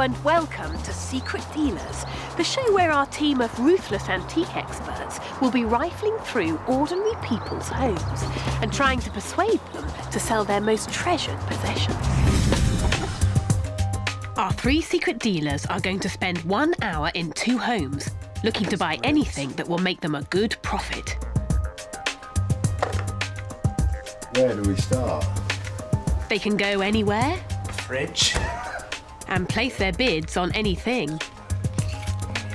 and welcome to Secret Dealers, the show where our team of ruthless antique experts will be rifling through ordinary people's homes and trying to persuade them to sell their most treasured possessions. Our 3 secret dealers are going to spend 1 hour in 2 homes, looking to buy anything that will make them a good profit. Where do we start? They can go anywhere Fridge. and place their bids on anything.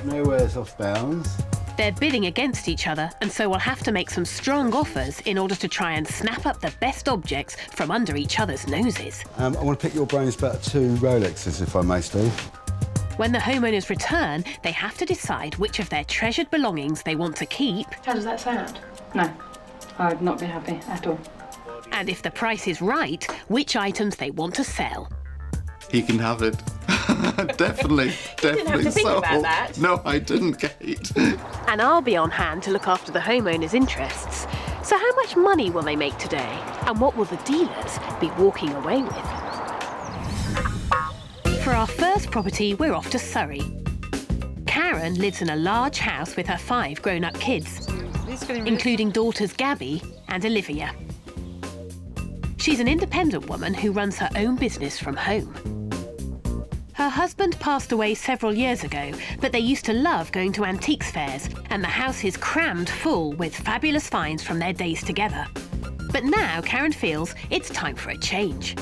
Nowhere's off bounds. They're bidding against each other, and so will have to make some strong offers in order to try and snap up the best objects from under each other's noses. I want to pick your brains about 2 Rolexes, if I may, Steve. When the homeowners return, they have to decide which of their treasured belongings they want to keep. How does that sound? No, I would not be happy at all. And if the price is right, which items they want to sell. He can have it. Definitely. You didn't have to think about that. No, I didn't, Kate. And I'll be on hand to look after the homeowners' interests. So how much money will they make today? And what will the dealers be walking away with? For our first property, we're off to Surrey. Karen lives in a large house with her 5 grown-up kids, including daughters Gabby and Olivia. She's an independent woman who runs her own business from home. Her husband passed away several years ago, but they used to love going to antiques fairs, and the house is crammed full with fabulous finds from their days together. But now Karen feels it's time for a change.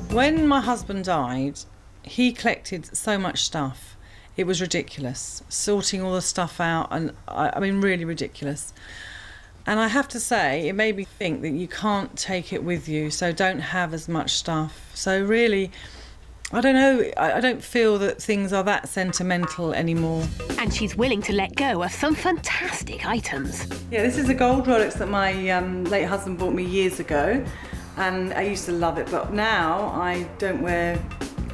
When my husband died, he collected so much stuff. It was ridiculous, sorting all the stuff out, and I mean really ridiculous. And I have to say, it made me think that you can't take it with you, so don't have as much stuff. So really, I don't know, I don't feel that things are that sentimental anymore. And she's willing to let go of some fantastic items. Yeah, this is a gold Rolex that my late husband bought me years ago, and I used to love it, but now I don't wear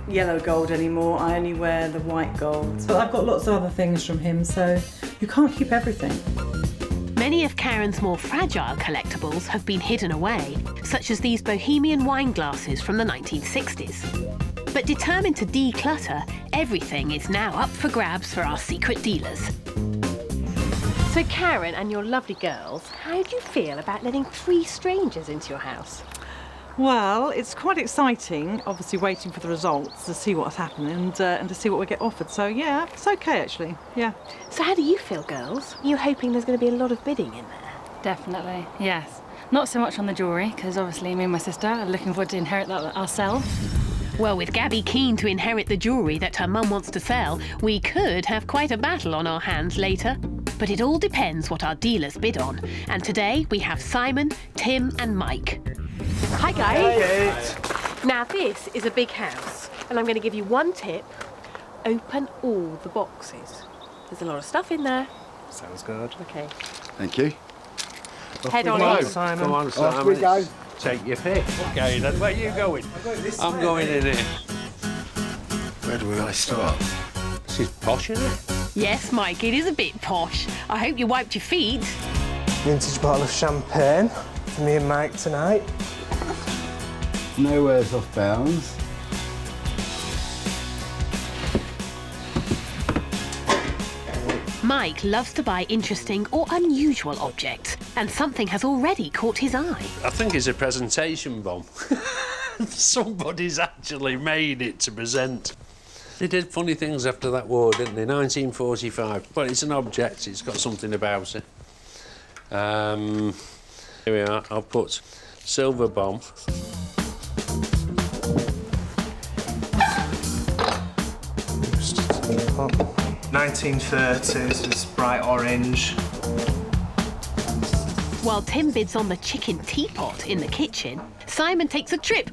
yellow gold anymore, I only wear the white gold. But I've got lots of other things from him, so you can't keep everything. Many of Karen's more fragile collectibles have been hidden away, such as these bohemian wine glasses from the 1960s. But determined to declutter, everything is now up for grabs for our secret dealers. So Karen and your lovely girls, how do you feel about letting 3 strangers into your house? Well, it's quite exciting, obviously waiting for the results to see what's happening and to see what we get offered. So yeah, it's okay actually, yeah. So how do you feel, girls? Are you hoping there's going to be a lot of bidding in there? Definitely, yes. Not so much on the jewellery, because obviously me and my sister are looking forward to inherit that ourselves. Well, with Gabby keen to inherit the jewellery that her mum wants to sell, we could have quite a battle on our hands later. But it all depends what our dealers bid on. And today we have Simon, Tim and Mike. Hi guys. Hey. Now this is a big house, and I'm going to give you one tip. Open all the boxes. There's a lot of stuff in there. Sounds good. Okay. Thank you. Head on Go, in. Simon. Come on, Simon. Off we go. Take your pick. Okay, then where are you going? I'm going in here. Where do I start? This is posh, isn't it? Yes, Mike, it is a bit posh. I hope you wiped your feet. Vintage bottle of champagne for me and Mike tonight. Nowhere's off bounds. Mike loves to buy interesting or unusual objects, and something has already caught his eye. I think it's a presentation bomb. Somebody's actually made it to present. They did funny things after that war, didn't they? 1945. Well, it's an object, it's got something about it. Here we are, I'll put silver bomb. 1930s, it's bright orange. While Tim bids on the chicken teapot in the kitchen, Simon takes a trip,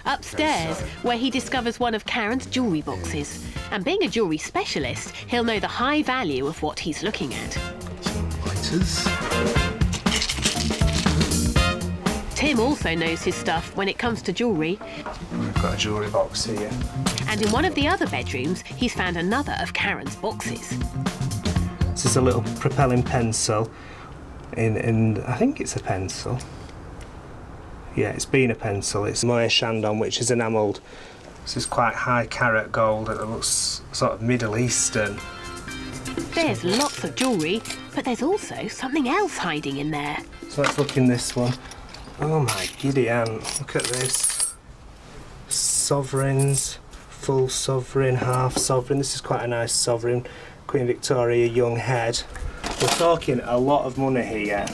upstairs, where he discovers one of Karen's jewellery boxes. And being a jewellery specialist, he'll know the high value of what he's looking at. Lighters. Tim also knows his stuff when it comes to jewellery. We've got a jewellery box here. And in one of the other bedrooms, he's found another of Karen's boxes. This is a little propelling pencil. In I think it's a pencil. Yeah, it's been a pencil. It's Moët Chandon, which is enamelled This is quite high carat gold and it looks sort of Middle Eastern. There's lots of jewellery, but there's also something else hiding in there. So let's look in this one. Oh my giddy aunt, look at this. Sovereigns, full sovereign, half sovereign. This is quite a nice sovereign. Queen Victoria young head. We're talking a lot of money here.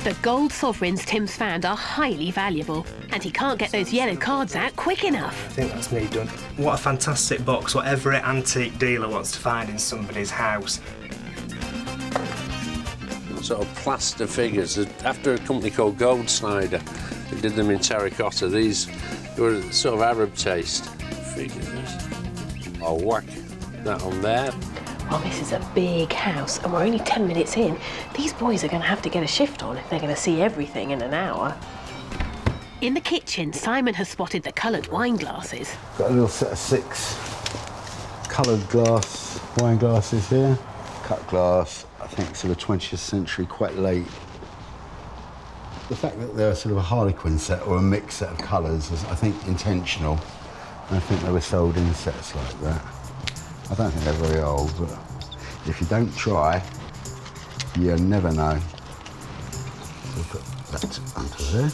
The gold sovereigns Tim's found are highly valuable, and he can't get those yellow cards out quick enough. I think that's me done. What a fantastic box, what every antique dealer wants to find in somebody's house. Sort of plaster figures. After a company called Gold Snyder, who did them in terracotta, these were sort of Arab taste figures. I'll whack that on there. Well, this is a big house, and we're only 10 minutes in. These boys are going to have to get a shift on if they're going to see everything in an hour. In the kitchen, Simon has spotted the coloured wine glasses. Got a little set of 6 coloured wine glasses here. Cut glass, I think sort of 20th century, quite late. The fact that they're sort of a Harlequin set or a mixed set of colours is, I think, intentional. And I think they were sold in sets like that. I don't think they're very old, but if you don't try, you'll never know. So we'll put that under there.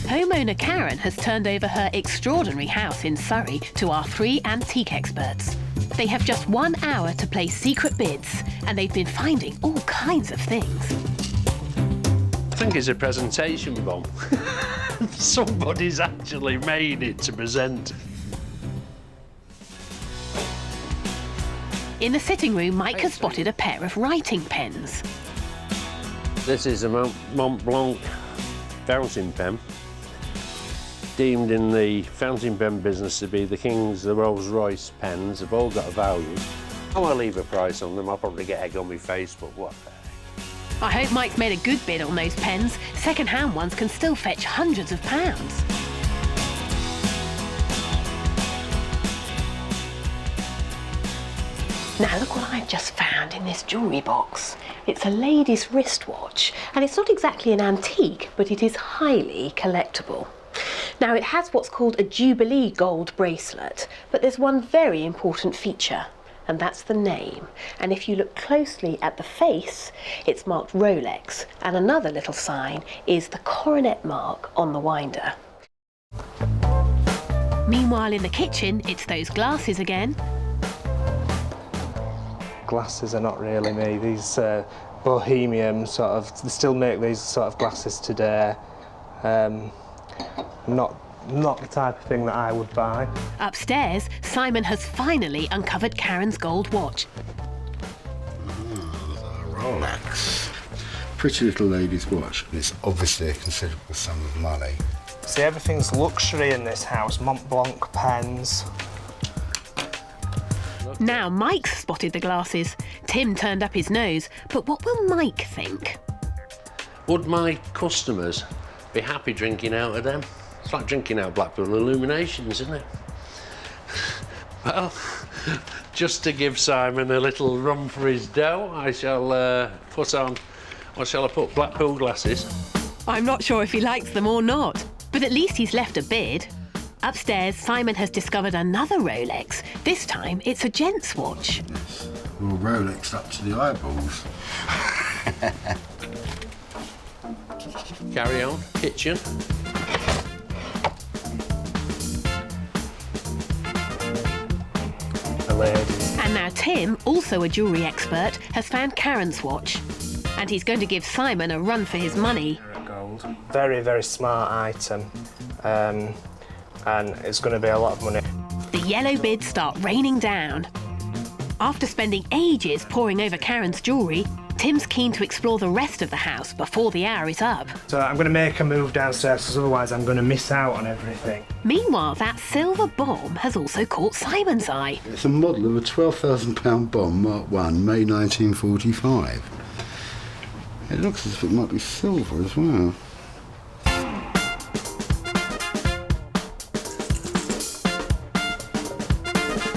Homeowner Karen has turned over her extraordinary house in Surrey to our 3 antique experts. They have just 1 hour to place secret bids, and they've been finding all kinds of things. I think it's a presentation bomb. Somebody's actually made it to present. In the sitting room, Mike has spotted a pair of writing pens. This is a Mont Blanc fountain pen, deemed in the fountain pen business to be the King's, the Rolls-Royce pens. They've all got a value. I won't leave a price on them. I'll probably get egg on my face, but what the heck. I hope Mike's made a good bid on those pens. Second-hand ones can still fetch hundreds of pounds. Now look what I've just found in this jewellery box. It's a lady's wristwatch, and it's not exactly an antique, but it is highly collectible. Now it has what's called a Jubilee gold bracelet, but there's one very important feature, and that's the name. And if you look closely at the face, it's marked Rolex, and another little sign is the coronet mark on the winder. Meanwhile in the kitchen, it's those glasses again. Glasses are not really me. These bohemian sort of, they still make these sort of glasses today. Not the type of thing that I would buy. Upstairs, Simon has finally uncovered Karen's gold watch. Rolex. Pretty little lady's watch, and it's obviously a considerable sum of money. See, everything's luxury in this house. Mont Blanc pens. Now Mike's spotted the glasses. Tim turned up his nose, but what will Mike think? Would my customers be happy drinking out of them? It's like drinking out Blackpool Illuminations, isn't it? Well, just to give Simon a little run for his dough, I shall put on, what shall I put, Blackpool glasses. I'm not sure if he likes them or not, but at least he's left a bid. Upstairs, Simon has discovered another Rolex. This time, it's a gent's watch. Yes. Well, Rolex up to the eyeballs. Carry on, kitchen. The ladies. And now Tim, also a jewellery expert, has found Karen's watch. And he's going to give Simon a run for his money. Gold. Very, very smart item. And it's going to be a lot of money. The yellow bids start raining down. After spending ages poring over Karen's jewellery, Tim's keen to explore the rest of the house before the hour is up. So I'm going to make a move downstairs, because otherwise I'm going to miss out on everything. Meanwhile, that silver bomb has also caught Simon's eye. It's a model of a £12,000 bomb, Mark 1, May 1945. It looks as if it might be silver as well.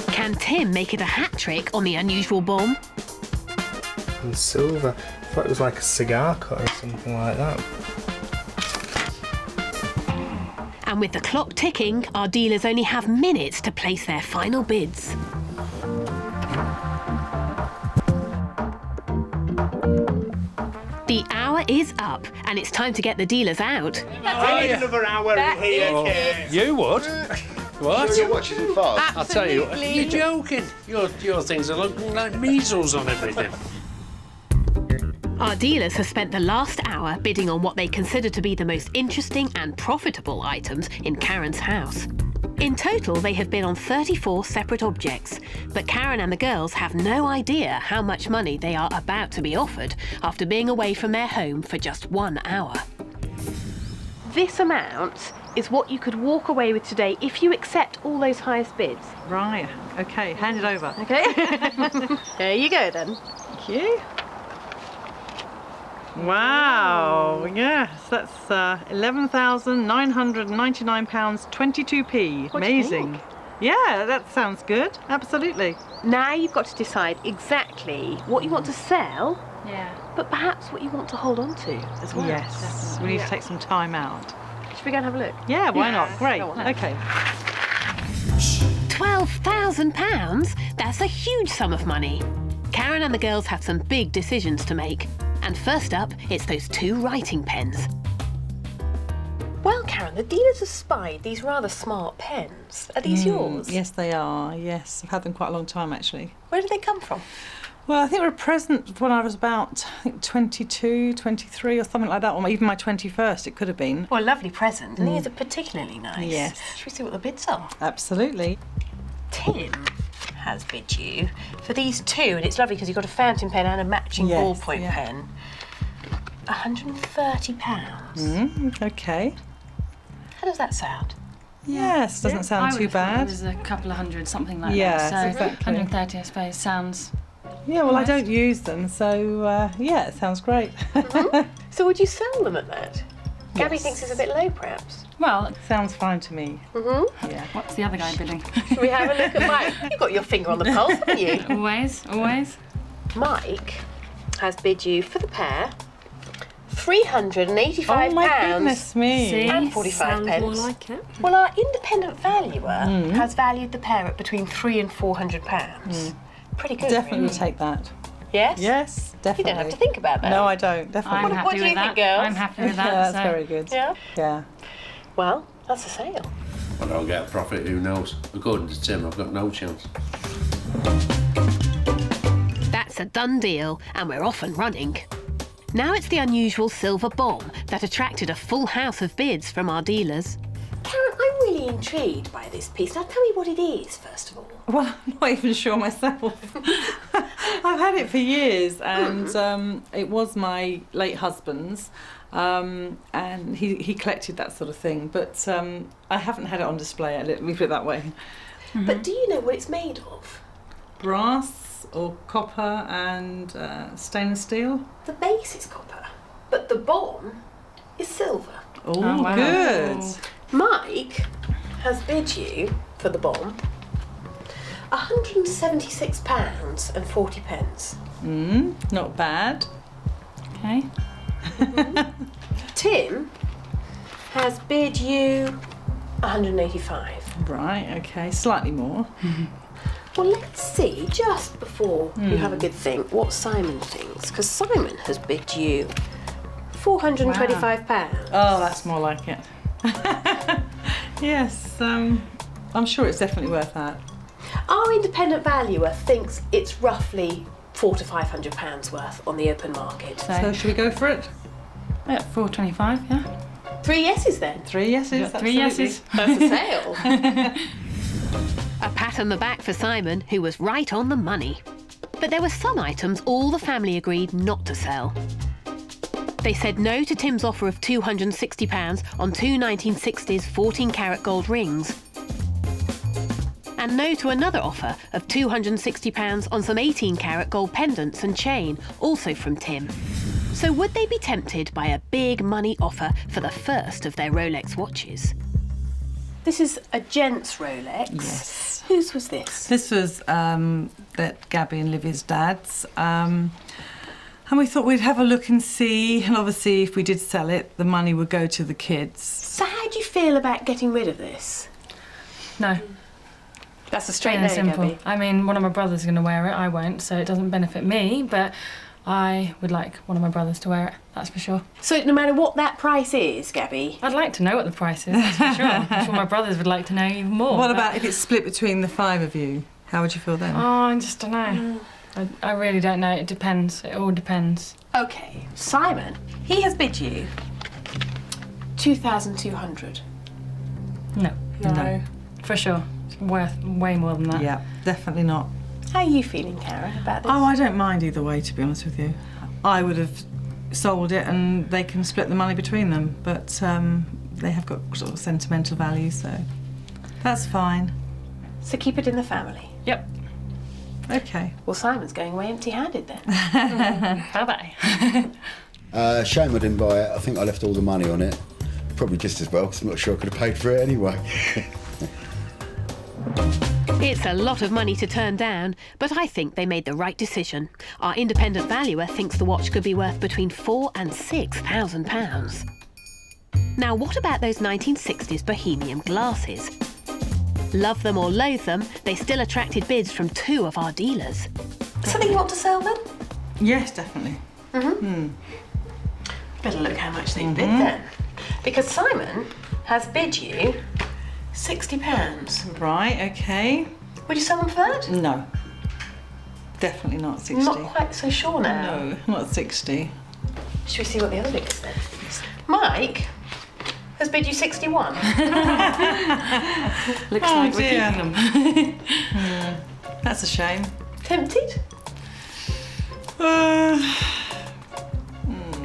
Can Tim make it a hat trick on the unusual bomb? And silver. I thought it was like a cigar cut or something like that. And with the clock ticking, our dealers only have minutes to place their final bids. The hour is up, and it's time to get the dealers out. Another hour here, Kate. You would? What? Your watch isn't fast. I'll tell you, you're joking. Your things are looking like measles on everything. Our dealers have spent the last hour bidding on what they consider to be the most interesting and profitable items in Karen's house. In total, they have bid on 34 separate objects, but Karen and the girls have no idea how much money they are about to be offered after being away from their home for just 1 hour. This amount is what you could walk away with today if you accept all those highest bids. Right, okay, hand it over. Okay? There you go then. Thank you. Wow, yes, that's £11,999.22p. What do you Amazing. think? Yeah, that sounds good. Absolutely. Now you've got to decide exactly what you want to sell, Yeah. but perhaps what you want to hold on to as well. Yes, we need to take some time out. Should we go and have a look? Yeah, why not? Great. Go on. Okay. £12,000? That's a huge sum of money. Karen and the girls have some big decisions to make. And first up, it's those 2 writing pens. Well, Karen, the dealers have spied these rather smart pens. Are these yours? Yes, they are. Yes, I've had them quite a long time actually. Where did they come from? Well, I think they were a present when I was about, 22, 23 or something like that, or even my 21st it could have been. Well, a lovely present. And these are particularly nice. Yes. Should we see what the bids are? Absolutely. Tim has bid you for these 2, and it's lovely because you've got a fountain pen and a matching Yes, ballpoint yeah. pen. £130. Okay. How does that sound? Yes, doesn't sound too bad. It was a couple of hundred, something like Yes, that. So exactly. 130, I suppose, sounds. Yeah, well, I Nice. don't use them, so yeah, it sounds great. So would you sell them at that? Gabby Yes. thinks it's a bit low, perhaps. Well, Sounds fine to me. Yeah. what's the other guy bidding? Should we have a look at Mike? You've got your finger on the pulse, haven't you? Always, always. Mike has bid you for the pair £385. Oh my goodness me. See? And 45 Sounds pence. more like it. Well, our independent valuer has valued the pair at between £300 and £400. Pretty good, Definitely really. would take that. Yes? Yes, You definitely. don't have to think about that. No, I don't. Definitely. I'm happy what do with you that. think, girls? I'm happy with that. Yeah, that's so. very good. Yeah? Yeah. Well, that's a sale. I don't get a profit, who knows? According to Tim, I've got no chance. That's a done deal, and we're off and running. Now it's the unusual silver bomb that attracted a full house of bids from our dealers. Karen, I'm really intrigued by this piece. Now tell me what it is, first of all. Well, I'm not even sure myself. I've had it for years, and it was my late husband's, and he collected that sort of thing. But I haven't had it on display. Let me put it that way. But do you know what it's made of? Brass or copper and stainless steel. The base is copper, but the bomb is silver. Oh, wow. good. Mike has bid you for the bomb £176 and 40 pence. Not bad. Okay. Tim has bid you 185. Right. Okay. Slightly more. Well, let's see, just before you have a good think, what Simon thinks, because Simon has bid you £425. Oh, that's more like it. Yes. I'm sure it's definitely worth that. Our independent valuer thinks it's roughly £400 to £500 worth on the open market. So should we go for it? Yeah, 425, yeah. 3 yeses then. 3 yeses. Three absolutely. yeses. That's a sale. A pat on the back for Simon, who was right on the money. But there were some items all the family agreed not to sell. They said no to Tim's offer of £260 on 2 1960s 14-carat gold rings. And no to another offer of £260 on some 18-carat gold pendants and chain, also from Tim. So would they be tempted by a big money offer for the first of their Rolex watches? This is a gent's Rolex. Yes. Whose was this? This was that Gabby and Livy's dad's. And we thought we'd have a look and see, and obviously if we did sell it, the money would go to the kids. So how do you feel about getting rid of this? No. That's a straight Plain no, and simple. Gabby. I mean, one of my brothers is going to wear it. I won't, so it doesn't benefit me. But I would like one of my brothers to wear it. That's for sure. So no matter what that price is, Gabby. I'd like to know what the price is. That's for sure. I'm sure my brothers would like to know even more. What but- about if it's split between the 5 of you? How would you feel then? Oh, I just don't know. I really don't know. It depends. It all depends. Okay, Simon, he has bid you 2,200. No. No. For sure. It's worth way more than that. Yeah, definitely not. How are you feeling, Karen, about this? Oh, I don't mind either way, to be honest with you. I would have sold it and they can split the money between them, but they have got sort of sentimental value, so that's fine. So keep it in the family. Yep. Okay. Well, Simon's going away empty-handed then. Bye-bye. Shame I didn't buy it. I think I left all the money on it. Probably just as well, because I'm not sure I could have paid for it anyway. It's a lot of money to turn down, but I think they made the right decision. Our independent valuer thinks the watch could be worth between £4,000 and £6,000. Now, what about those 1960s bohemian glasses? Love them or loathe them, they still attracted bids from 2 of our dealers. Something you want to sell them? Yes, definitely. Better look how much they bid then. Because Simon has bid you £60. Right, okay. Would you sell them for that? No. Definitely not 60. Not quite so sure now. No, not 60. Should we see what the other bidders said? Mike has bid you 61. Looks Oh, like dear. we're keeping them. That's a shame. Tempted?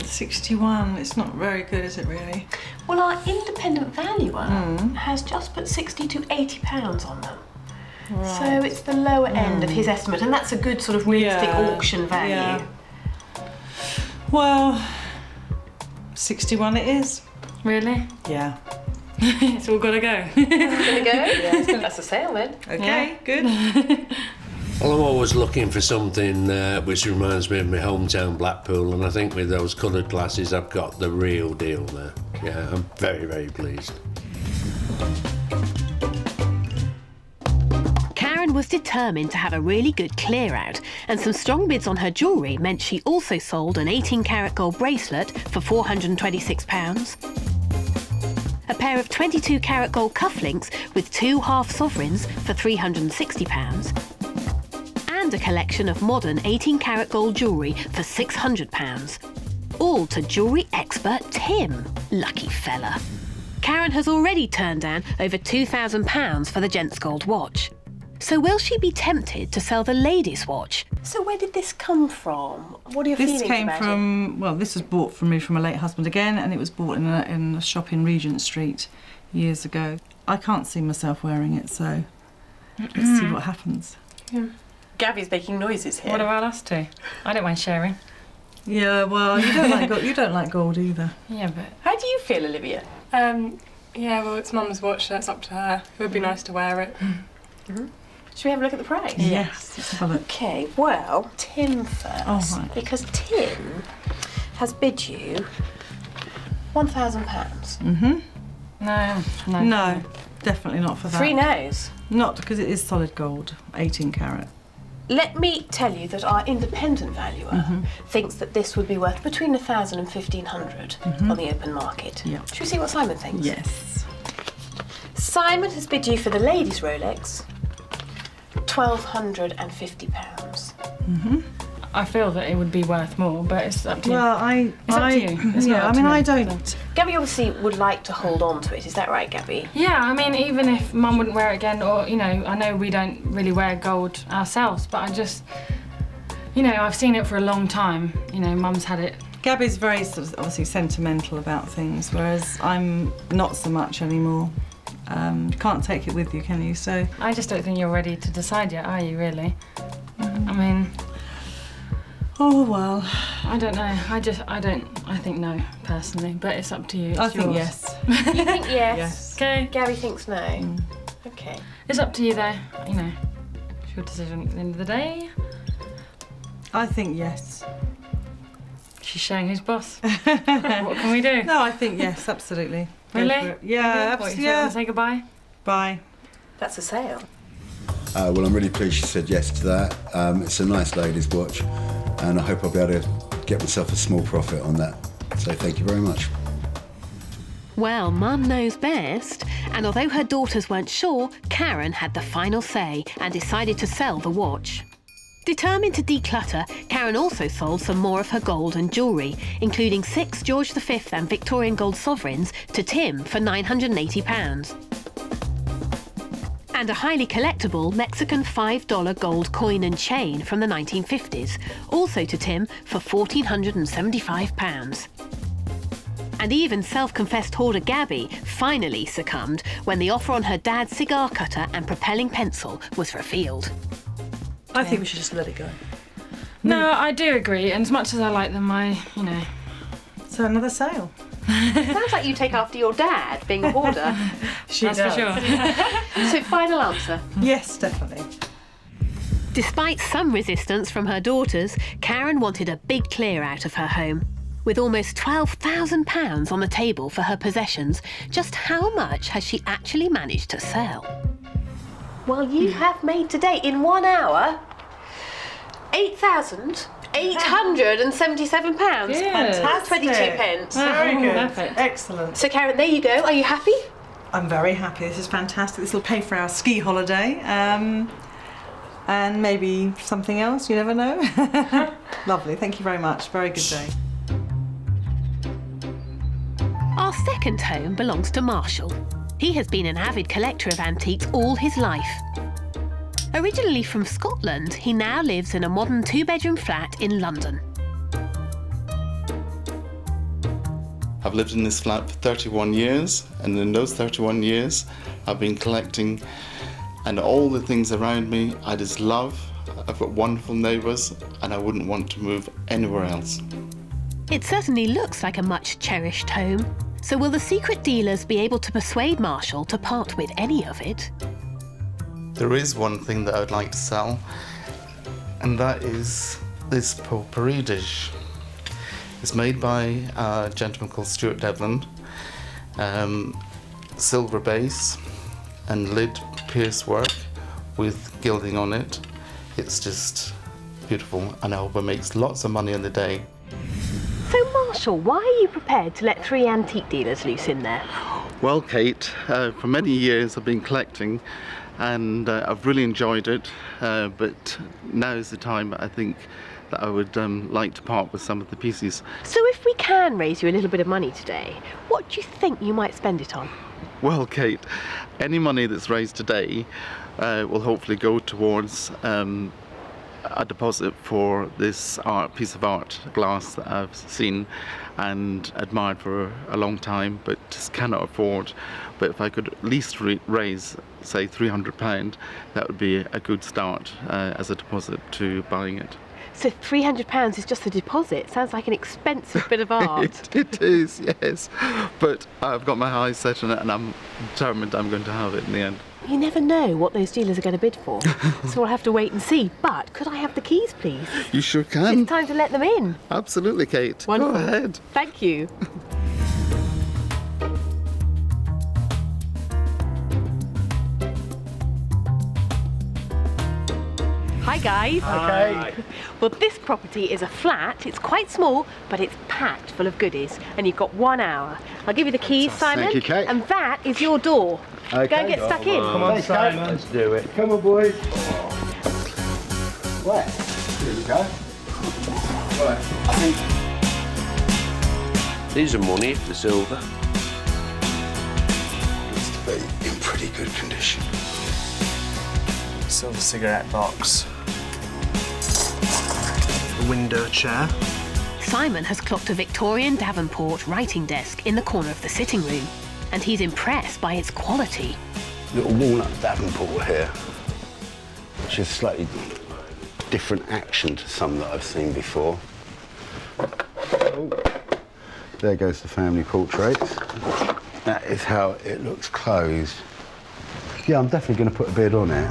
61, it's not very good, is it really? Well, our independent valuer has just put £60 to £80 on them. Right. So it's the lower end of his estimate, and that's a good sort of realistic Yeah, auction value. yeah. Well, 61 it is. Really? Yeah. It's all got to go. Gonna go? Yeah. That's a sale then. Okay, good. Well, I'm always looking for something which reminds me of my hometown Blackpool, and I think with those coloured glasses I've got the real deal there. Yeah, I'm very, very pleased. Karen was determined to have a really good clear out, and some strong bids on her jewellery meant she also sold an 18-carat gold bracelet for £426, a pair of 22-carat gold cufflinks with 2 half sovereigns for £360, and a collection of modern 18-carat gold jewellery for £600. All to jewellery expert Tim. Lucky fella. Karen has already turned down over £2,000 for the gents' gold watch. So will she be tempted to sell the ladies' watch? So where did this come from? What are your This feelings came about from, well, this was bought from me from a late husband again, and it was bought in a shop in Regent Street years ago. I can't see myself wearing it, so let's see what happens. it? Gabby's making noises here. What about us two? I don't mind sharing. Yeah, well, you don't like gold, you don't like gold either. Yeah, but How do you feel, Olivia? Yeah, well, it's Mum's watch, so it's up to her. It would be nice to wear it. Should we have a look at the price? Yes, let's have a look. Okay, well, Tim first. Oh, right. Because Tim has bid you £1,000. No, definitely not for that. 3 no's. Not because it is solid gold, 18 carat. Let me tell you that our independent valuer thinks that this would be worth between £1,000 and £1,500 on the open market. Yeah. Should we see what Simon thinks? Yes. Simon has bid you for the ladies' Rolex £1,250. I feel that it would be worth more, but it's up to you. Well, It's up to you. It's not yeah, up I to mean, me. I don't. Gabby obviously would like to hold on to it. Is that right, Gabby? Yeah, I mean, even if Mum wouldn't wear it again, or, you know, I know we don't really wear gold ourselves, but I just, you know, I've seen it for a long time. You know, Mum's had it. Gabby's very sort of obviously sentimental about things, whereas I'm not so much anymore. Can't take it with you, can you? So I just don't think you're ready to decide yet, are you, really? I mean, oh well. I don't know. I think no, personally, but it's up to you. It's I think yours. yes. You think yes? Yes. Okay. Gabby thinks no. Okay. It's up to you, though. You know, it's your decision at the end of the day. I think yes. She's showing who's boss. What can we do? No, I think yes, absolutely. Really? Go for it. Yeah, What, you yeah. want to say goodbye? Bye. That's a sale. Well, I'm really pleased she said yes to that. It's a nice lady's watch, and I hope I'll be able to get myself a small profit on that. So thank you very much. Well, Mum knows best, and although her daughters weren't sure, Karen had the final say and decided to sell the watch. Determined to declutter, Karen also sold some more of her gold and jewellery, including 6 George V and Victorian gold sovereigns to Tim for £980. And a highly collectible Mexican $5 gold coin and chain from the 1950s, also to Tim for £1,475. And even self-confessed hoarder Gabby finally succumbed when the offer on her dad's cigar cutter and propelling pencil was revealed. I think we should just let it go. No, I do agree. And as much as I like them, So another sale. Sounds like you take after your dad, being a hoarder. that's for sure. So, final answer. Yes, definitely. Despite some resistance from her daughters, Karen wanted a big clear out of her home. With almost £12,000 on the table for her possessions, just how much has she actually managed to sell? Well, you have made today, in 1 hour, £8,877. Yes. 22 pence. Very good. Perfect. Excellent. So, Karen, there you go. Are you happy? I'm very happy. This is fantastic. This will pay for our ski holiday. And maybe something else. You never know. Lovely. Thank you very much. Very good day. Our second home belongs to Marshall. He has been an avid collector of antiques all his life. Originally from Scotland, he now lives in a modern 2-bedroom flat in London. I've lived in this flat for 31 years, and in those 31 years, I've been collecting, and all the things around me I just love. I've got wonderful neighbours, and I wouldn't want to move anywhere else. It certainly looks like a much cherished home. So will the secret dealers be able to persuade Marshall to part with any of it? There is one thing that I would like to sell, and that is this potpourri dish. It's made by a gentleman called Stuart Devlin. Silver base and lid pierce work with gilding on it. It's just beautiful, and I hope it makes lots of money in the day. So Marshall, why are you prepared to let 3 antique dealers loose in there? Well, Kate, for many years I've been collecting, and I've really enjoyed it, but now is the time I think that I would like to part with some of the pieces. So if we can raise you a little bit of money today, what do you think you might spend it on? Well, Kate, any money that's raised today will hopefully go towards a deposit for this piece of art glass that I've seen and admired for a long time, but just cannot afford. But if I could at least raise, say, £300, that would be a good start as a deposit to buying it. So £300 is just a deposit. Sounds like an expensive bit of art. It is, yes. But I've got my eyes set on it, and I'm determined I'm going to have it in the end. You never know what those dealers are going to bid for, so we'll have to wait and see. But could I have the keys, please? You sure can. It's time to let them in. Absolutely, Kate. Wonderful. Go ahead. Thank you. Hi guys. Okay. Well, this property is a flat. It's quite small, but it's packed full of goodies, and you've got 1 hour. I'll give you the keys, Simon. Thank you, Kate. And that is your door. Okay. Go and get stuck in. Come on, Simon. Let's do it. Come on, boys. Where? Here we go. Right. I think These are money for silver. it's to be in pretty good condition. Silver cigarette box. A window chair. Simon has clocked a Victorian Davenport writing desk in the corner of the sitting room, and he's impressed by its quality. Little walnut Davenport here, which is slightly different action to some that I've seen before. Oh, there goes the family portrait. That is how it looks closed. Yeah, I'm definitely going to put a bid on it.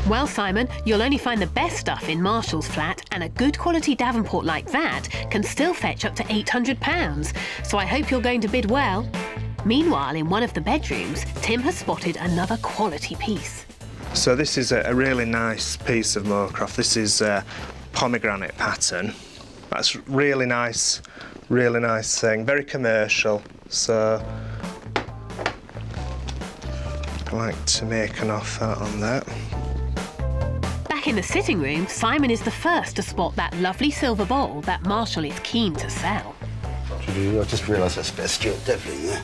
Well, Simon, you'll only find the best stuff in Marshall's flat, and a good quality Davenport like that can still fetch up to £800. So I hope you're going to bid well. Meanwhile, in one of the bedrooms, Tim has spotted another quality piece. So this is a really nice piece of Moorcroft. This is a pomegranate pattern. That's really nice thing. Very commercial. So I'd like to make an offer on that. Back in the sitting room, Simon is the first to spot that lovely silver bowl that Marshall is keen to sell. I just realised that's a bit of Stuart Devlin there.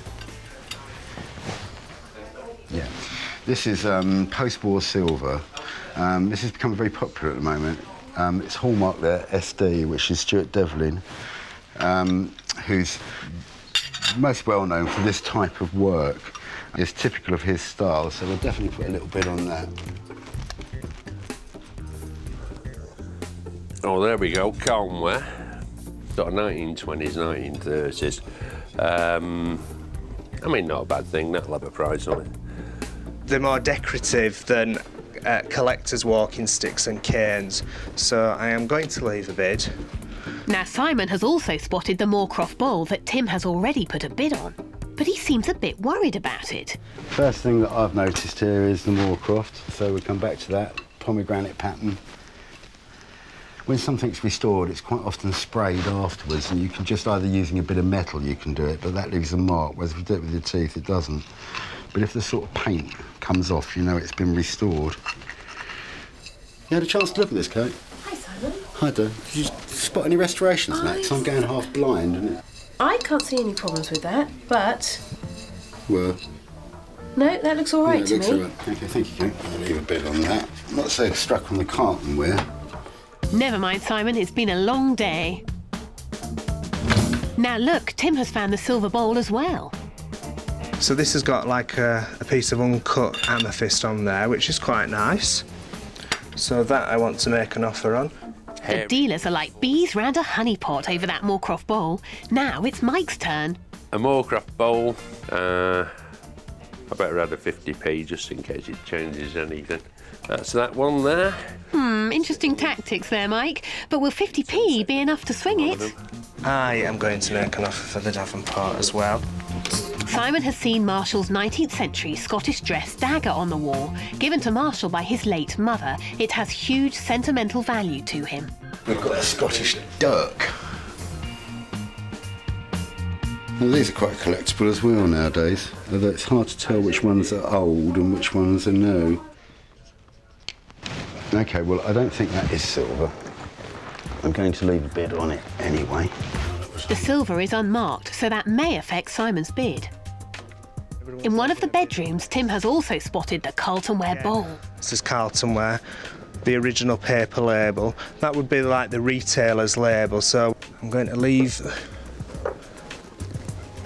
Yeah. This is post-war silver. This has become very popular at the moment. It's hallmarked there, SD, which is Stuart Devlin, who's most well known for this type of work. It's typical of his style, so we'll definitely put a little bit on that. Oh, there we go, calmware. Sort of 1920s, 1930s. I mean, not a bad thing, that'll have a price on it. They're more decorative than collectors' walking sticks and canes, so I am going to leave a bid. Now, Simon has also spotted the Moorcroft bowl that Tim has already put a bid on, but he seems a bit worried about it. First thing that I've noticed here is the Moorcroft, so we'll come back to that. Pomegranate pattern. When something's restored, it's quite often sprayed afterwards, and you can just either using a bit of metal you can do it, but that leaves a mark, whereas if you do it with your teeth, it doesn't. But if the sort of paint comes off, you know it's been restored. You had a chance to look at this, Kate? Hi, Simon. Hi, Dad. Did you spot any restorations in that? 'Cause I'm going half blind, and it... I can't see any problems with that, but... Well... No, that looks all right to me. All right. Okay, thank you, Kate. I'll leave a bit on that. I'm not so struck on the cartonware. Never mind, Simon, it's been a long day. Now look, Tim has found the silver bowl as well. So this has got like a piece of uncut amethyst on there, which is quite nice. So that I want to make an offer on. The dealers are like bees round a honeypot over that Moorcroft bowl. Now it's Mike's turn. A Moorcroft bowl, I better add a 50p just in case it changes anything. That's that one there. Interesting tactics there, Mike. But will 50p be enough to swing it? I am going to make an offer for the Davenport as well. Simon has seen Marshall's 19th century Scottish dress dagger on the wall, given to Marshall by his late mother. It has huge sentimental value to him. We've got a Scottish dirk. Well, these are quite collectible as well nowadays, although it's hard to tell which ones are old and which ones are new. OK, well, I don't think that is silver. I'm going to leave a bid on it anyway. The silver is unmarked, so that may affect Simon's bid. In one of the bedrooms, Tim has also spotted the Carltonware bowl. This is Carltonware, the original paper label. That would be like the retailer's label, so I'm going to leave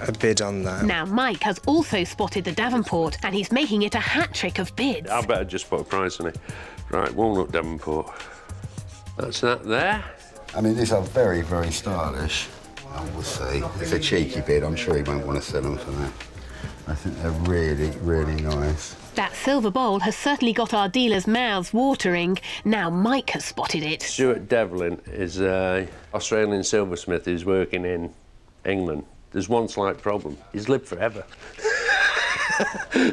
a bid on that. Now, Mike has also spotted the Davenport, and he's making it a hat-trick of bids. I better just put a price on it. Right, walnut Davenport. That's that there. I mean, these are very, very stylish, I will say. It's a cheeky bid. I'm sure he won't want to sell them for that. I think they're really, really nice. That silver bowl has certainly got our dealers' mouths watering. Now Mike has spotted it. Stuart Devlin is an Australian silversmith who's working in England. There's one slight problem. He's lived forever.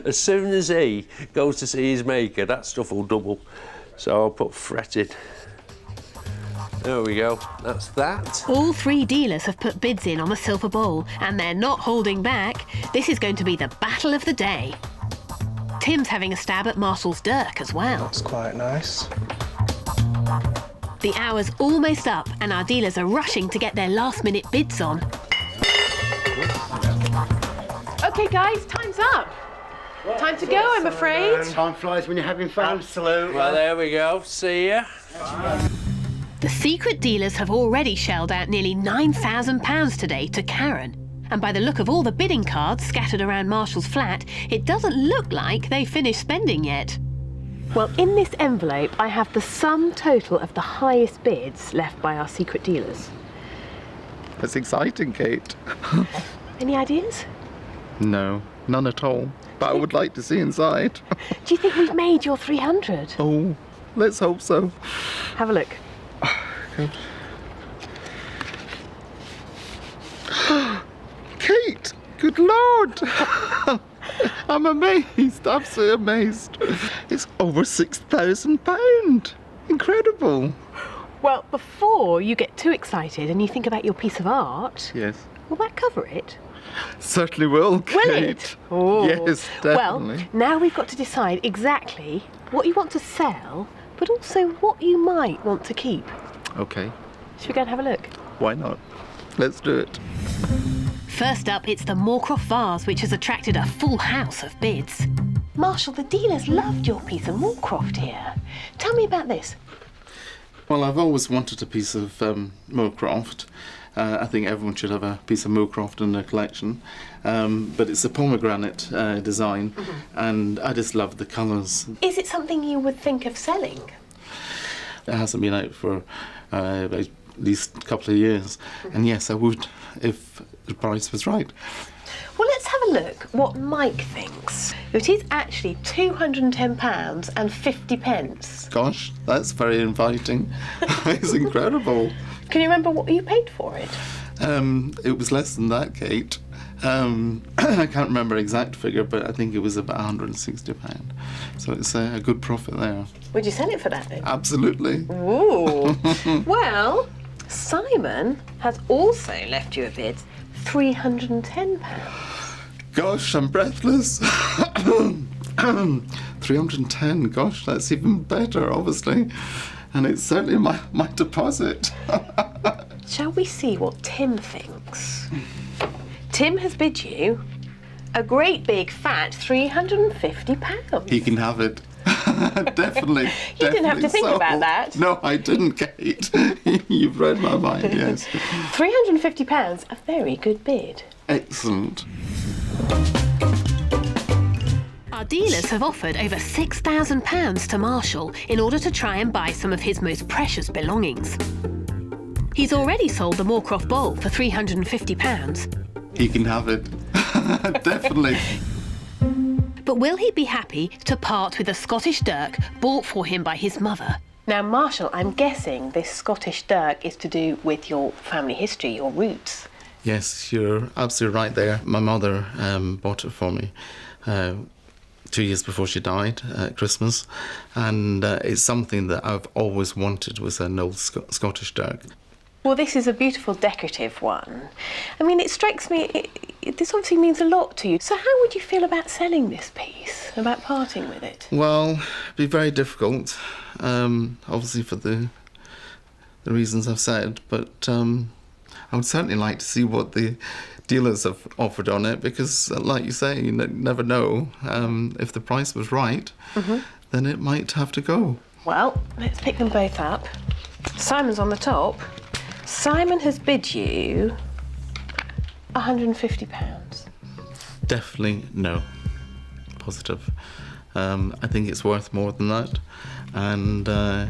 As soon as he goes to see his maker, that stuff will double. So I'll put fretted. There we go, that's that. All three dealers have put bids in on the silver bowl, and they're not holding back. This is going to be the battle of the day. Tim's having a stab at Marshall's dirk as well. That's quite nice. The hour's almost up, and our dealers are rushing to get their last-minute bids on. OK, guys, time's up. Time to go, I'm afraid. Time flies when you're having fun. Absolutely. Well, there we go, see ya. The secret dealers have already shelled out nearly £9,000 today to Karen. And by the look of all the bidding cards scattered around Marshall's flat, it doesn't look like they've finished spending yet. Well, in this envelope, I have the sum total of the highest bids left by our secret dealers. That's exciting, Kate. Any ideas? No, none at all. But I would like to see inside. Do you think we've made your 300? Oh, let's hope so. Have a look. God. Kate, good Good Lord! I'm amazed, absolutely amazed. It's over £6,000. Incredible. Well, before you get too excited and you think about your piece of art, Yes. will that cover it? Certainly will, Kate. Will it? Oh. Yes, definitely. Well, now we've got to decide exactly what you want to sell, but also what you might want to keep. Okay, Should we go and have a look? why not? Let's do it. First up, it's the Moorcroft vase, which has attracted a full house of bids. Marshall, the dealers loved your piece of Moorcroft here. Tell me about this. Well, I've always wanted a piece of Moorcroft. I think everyone should have a piece of Moorcroft in their collection. But it's a pomegranate design, and I just love the colours. Is it something you would think of selling? It hasn't been out for at least a couple of years. And yes, I would if the price was right. Well, let's have a look what Mike thinks. It is actually £210 and 50 pence. Gosh, that's very inviting. It's incredible. Can you remember what you paid for it? It was less than that, Kate. I can't remember the exact figure, but I think it was about £160. So it's a good profit there. Would you sell it for that then? Absolutely. Ooh. Well, Simon has also left you a bid, £310. Gosh, I'm breathless. 310, gosh, that's even better, obviously. And it's certainly my deposit. Shall we see what Tim thinks? Tim has bid you a great big fat £350. He can have it. Definitely. You didn't have to think about that. No, I didn't, Kate. You've read my mind, yes. £350, a very good bid. Excellent. Our dealers have offered over £6,000 to Marshall in order to try and buy some of his most precious belongings. He's already sold the Moorcroft bowl for £350. He can have it. Definitely. But will he be happy to part with a Scottish dirk bought for him by his mother? Now, Marshall, I'm guessing this Scottish dirk is to do with your family history, your roots. Yes, you're absolutely right there. My mother bought it for me 2 years before she died at Christmas, and it's something that I've always wanted, was an old Scottish dirk. Well, this is a beautiful decorative one. I mean, it strikes me, this obviously means a lot to you. So how would you feel about selling this piece, about parting with it? Well, it'd be very difficult, obviously for the reasons I've said, but I would certainly like to see what the dealers have offered on it, because like you say, you never know. If the price was right, then it might have to go. Well, let's pick them both up. Simon's on the top. Simon has bid you £150. Definitely no. Positive. I think it's worth more than that, and I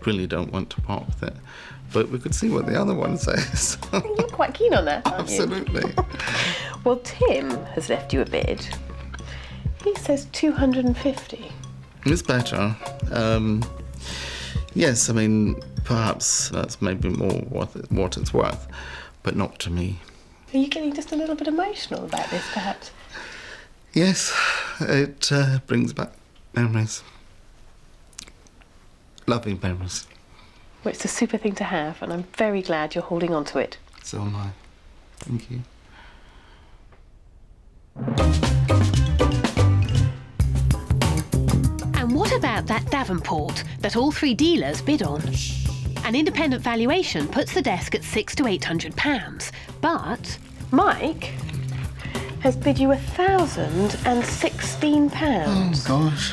really don't want to part with it. But we could see what the other one says. You're quite keen on that, aren't you? Absolutely. Well, Tim has left you a bid. He says £250. It's better. Yes, I mean, perhaps that's maybe more what it's worth, but not to me. Are you getting just a little bit emotional about this, perhaps? Yes, it brings back memories. Lovely memories. Well, it's a super thing to have, and I'm very glad you're holding on to it. So am I. Thank you. And what about that Davenport that all three dealers bid on? An independent valuation puts the desk at £600 to £800, but Mike has bid you £1,016. Oh gosh.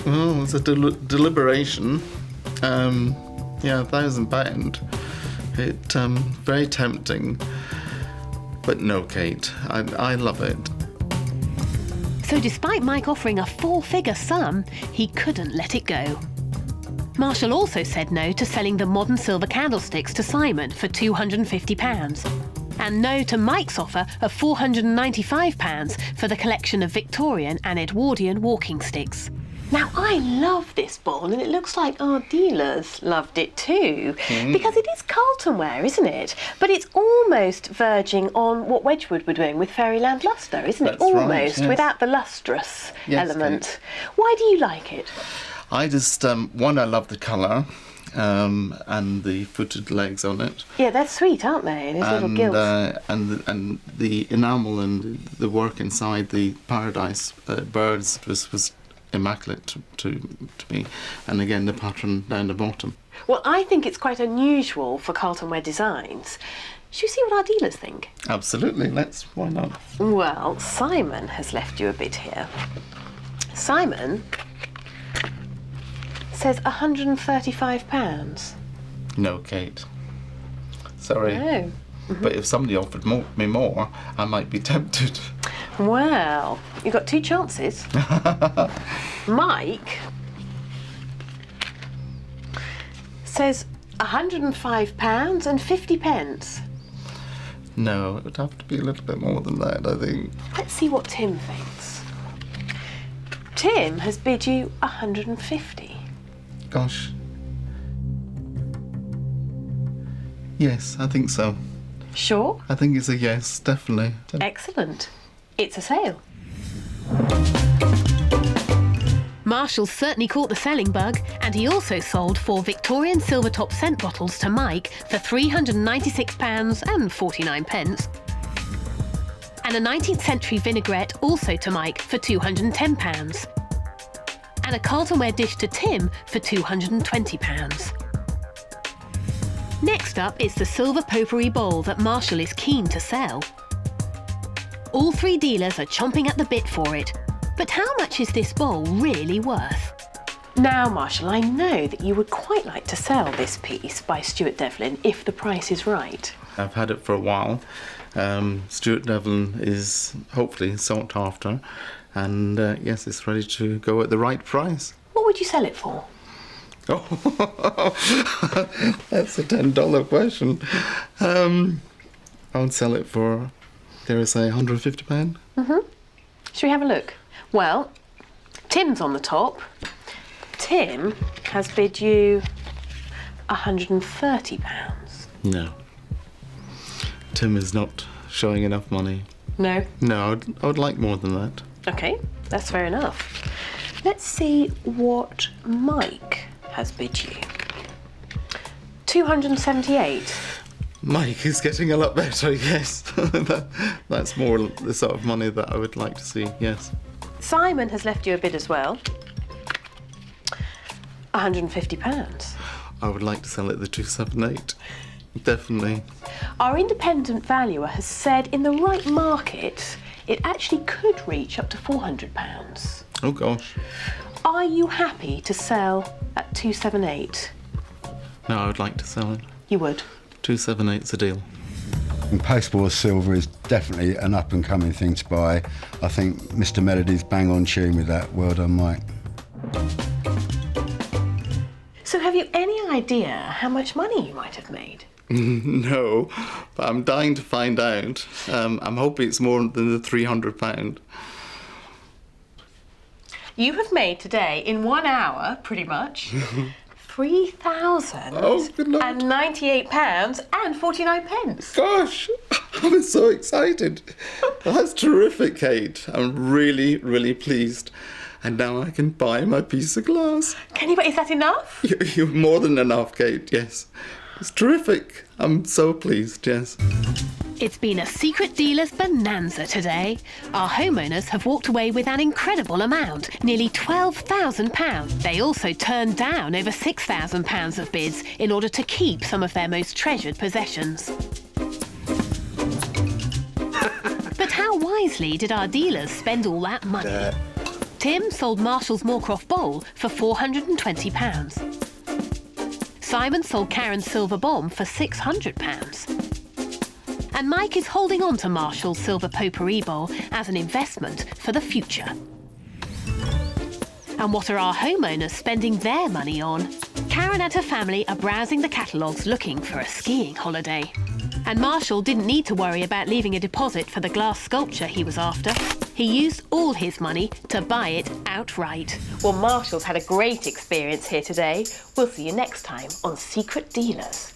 Well, it's a deliberation. Yeah, £1,000. It very tempting, but no, Kate. I love it. So despite Mike offering a four-figure sum, he couldn't let it go. Marshall also said no to selling the modern silver candlesticks to Simon for £250, and no to Mike's offer of £495 for the collection of Victorian and Edwardian walking sticks. Now, I love this bowl, and it looks like our dealers loved it too, because it is Carlton ware, isn't it? But it's almost verging on what Wedgwood were doing with Fairyland Lustre, isn't it? That's right, Almost, yes. without the lustrous Yes, element. Kate. Why do you like it? I just, one, I love the colour and the footed legs on it. Yeah, they're sweet, aren't they? Those little gills. And the enamel and the work inside the paradise birds was immaculate to me. And again, the pattern down the bottom. Well, I think it's quite unusual for Carlton ware designs. Should we see what our dealers think? Absolutely, why not? Well, Simon has left you a bid here. Simon says £135. No, Kate. Sorry. No. But if somebody offered me more, I might be tempted. Well, you've got two chances. Mike says £105 and 50 pence. No, it would have to be a little bit more than that, I think. Let's see what Tim thinks. Tim has bid you 150. Gosh. Yes, I think so. Sure? I think it's a yes, definitely. Excellent. It's a sale. Marshall certainly caught the selling bug, and he also sold 4 Victorian silver top scent bottles to Mike for £396 and 49 pence. And a 19th century vinaigrette also to Mike for £210. And a Carlton ware dish to Tim for £220. Next up is the silver potpourri bowl that Marshall is keen to sell. All 3 dealers are chomping at the bit for it. But how much is this bowl really worth? Now, Marshall, I know that you would quite like to sell this piece by Stuart Devlin if the price is right. I've had it for a while. Stuart Devlin is hopefully sought after, and yes, it's ready to go at the right price. What would you sell it for? Oh, that's a $10 question. I would sell it for, dare I say, £150. Should we have a look? Well, Tim's on the top. Tim has bid you £130. No. Tim is not showing enough money. No? No, I would like more than that. OK, that's fair enough. Let's see what Mike has bid you. £278. Mike is getting a lot better, yes. That's more the sort of money that I would like to see, yes. Simon has left you a bid as well. £150. I would like to sell it the 278. Definitely. Our independent valuer has said in the right market, it actually could reach up to £400. Oh, gosh. Are you happy to sell at 278? No, I would like to sell it. You would? 278's a deal. And post-war silver is definitely an up-and-coming thing to buy. I think Mr. Melody's bang on tune with that. Well done, Mike. So have you any idea how much money you might have made? No, but I'm dying to find out. I'm hoping it's more than the £300. You have made today, in 1 hour, pretty much, £3,098 and 49 pence. Gosh, I'm so excited. That's terrific, Kate. I'm really, really pleased. And now I can buy my piece of glass. Can you, is that enough? You're more than enough, Kate, yes. It's terrific. I'm so pleased, yes. It's been a secret dealer's bonanza today. Our homeowners have walked away with an incredible amount, nearly £12,000. They also turned down over £6,000 of bids in order to keep some of their most treasured possessions. But how wisely did our dealers spend all that money? Tim sold Marshall's Moorcroft bowl for £420. Simon sold Karen's silver bomb for £600. And Mike is holding on to Marshall's silver potpourri bowl as an investment for the future. And what are our homeowners spending their money on? Karen and her family are browsing the catalogues looking for a skiing holiday. And Marshall didn't need to worry about leaving a deposit for the glass sculpture he was after. he used all his money to buy it outright. Well, Marshall's had a great experience here today. We'll see you next time on Secret Dealers.